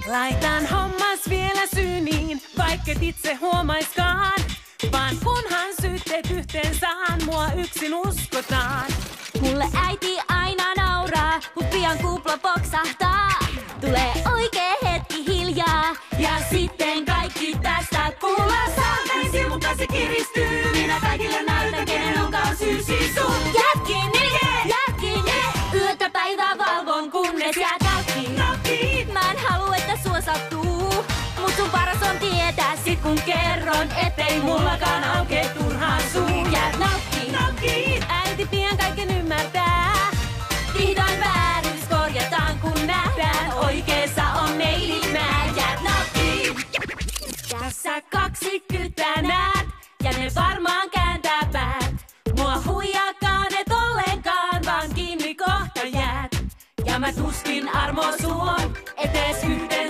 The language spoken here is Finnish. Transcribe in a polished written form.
Laitan hommas vielä syyniin, vaikket itse huomaiskaan. Vaan kunhan syytteet yhteen saan, mua yksin uskotaan. Mulle äiti aina nauraa, mut pian kupla poksahtaa. Tulee oikee hetki hiljaa, Ja sitten kaikki tästä kuulostaa. Näin silmukasi kiristyy, minä kaikille näytän, kenen onkaan syy siis sun. jätkini, yötä päivää valvon, kunnes jää kalkkiin. Mä en halua, että sua sattuu, mut sun paras on tietää sit kun kerron, ettei mullakaan aukee turhaan suu. Jäät nauttiin, Äiti pian kaiken ymmärtää. vihdoin vääryys korjataan kun nähdään, oikeessa on neidit mä. Jäät nauttiin, Tässä 20 näet, ja ne varmaan kääntää päät. Mua huijaakaan et ollenkaan, vaan kiinni kohta jäät. Ja mä tuskin armo suon, etes yhden